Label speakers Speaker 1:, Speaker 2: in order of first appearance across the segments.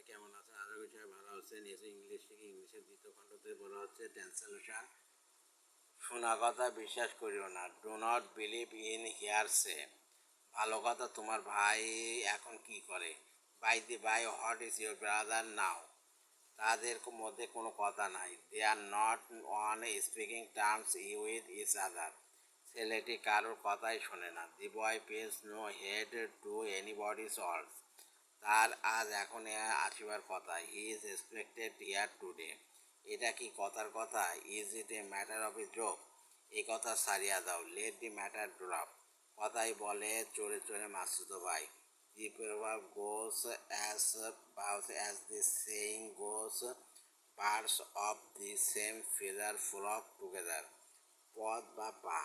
Speaker 1: কেমন আছেন? আশা করি সবাই ভালো আছেন। এসে ইংলিশ থেকে ইংলিশের দ্বিতীয় খণ্ডতে বলা হচ্ছে ট্রান্সলেশন। শোনা কথা বিশ্বাস করিও না, do not believe in hearsay. ভালো কথা, তোমার ভাই এখন কি করে? By the by, what is your brother now? তাদের মধ্যে কোনো কথা নাই। They are not on speaking terms with each other. ছেলেটি কারোর কথাই শোনে না। The boy pays no heed to anybody souls. তার আজ এখন আসিবার কথা। He is expected here today. এটা কি কথার কথা? Is it a matter of A joke? এই কথা সারিয়া দাও। Let the matter drop. কথাই বলে চোরে চোরে মাসুতো ভাই। The proverb goes as the saying goes, birds of the same feather flock together. পদ বা পা।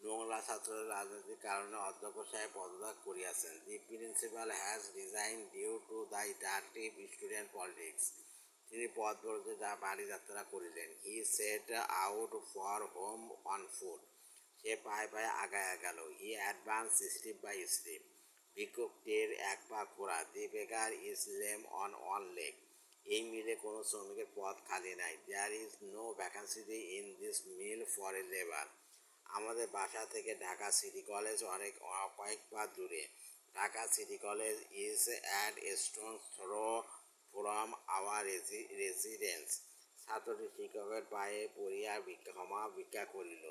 Speaker 1: নোংরা ছাত্রের রাজনৈতিক কারণে অধ্যক্ষ সাহেব পদত্যাগ করিয়াছেন। The principal has resign due to the dirty student politics. তিনি পদ বলতে বাড়ি যাত্রা করিলেন। He set out for home on foot. সে পায়ে পায়ে আগায়া গেল। He advance step by step. ভিক্ষুকটির এক পা খোড়া। The beggar is lame on one leg. এই মিলে কোনো শ্রমিকের পদ খালি নাই। There is no vacancy in this mill for a labour. আমাদের বাসা থেকে ঢাকা সিটি কলেজ কয়েক পা দূরে। Dhaka city college is at a stone throw from our residence. ছাত্রটি শিক্ষকের পায়ে পড়িয়া ক্ষমা ভিক্ষা করিল।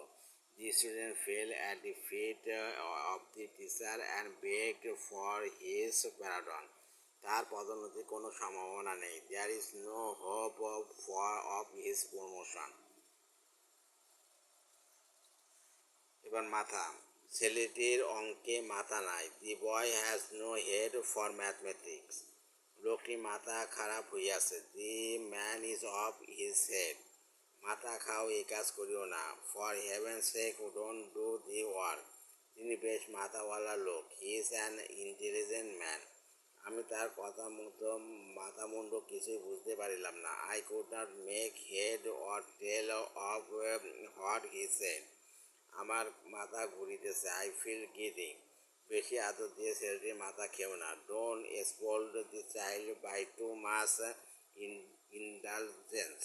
Speaker 1: The student fell at the feet of the teacher and begged for his pardon. তার পদোন্নতির কোনো সম্ভাবনা নেই। There is no hope of his promotion. এবার মাথা। ছেলেটির অঙ্কে মাথা নাই। The boy has no head for mathematics. লোকটির মাথা খারাপ হইয়াছে। The man is off his head. মাথা খাও, এই কাজ করিও না। For heaven sake don't do the work. তিনি বেশ মাথাওয়ালা লোক। He is an intelligent man. আমি তার কথা মতো মাথা মুন্ড কিছুই বুঝতে পারিলাম না। I could not make head or tail of what he said. আমার মাথা ঘুরিতেছে। I feel গিদি। বেশি আদর দিয়ে ছেলেটির মাথা খেও না। Don't spoiled the child by too much indulgence.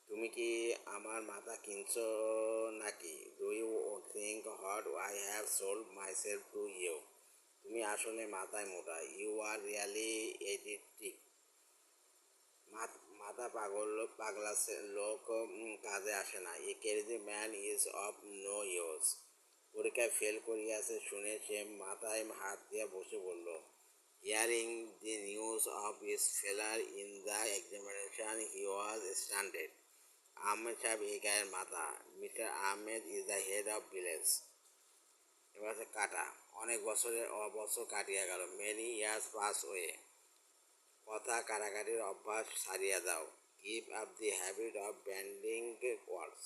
Speaker 1: তুমি কি আমার মাথা কিনছো নাকি? Do you think what I have sold myself to you? তুমি আসলে মাথায় মোটা। You are really idiotic. মাথা পাগলা লোক কাজে আসে না। A crazy man is of no use. পরীক্ষায় ফেল করিয়াছে শুনে সে মাথায় হাত দিয়ে বসে পড়ল। Hearing the news of his failure in the examination he was stunted. Ahmed সাহেব এই গায়ের মাথা। Mister Ahmed is the head of village. এবার কাটা। অনেক বছর কাটিয়া গেল। Many years pass way. কথা কাটাকাটির অভ্যাস ছাড়িয়া দাও। Give up the habit of bandying words.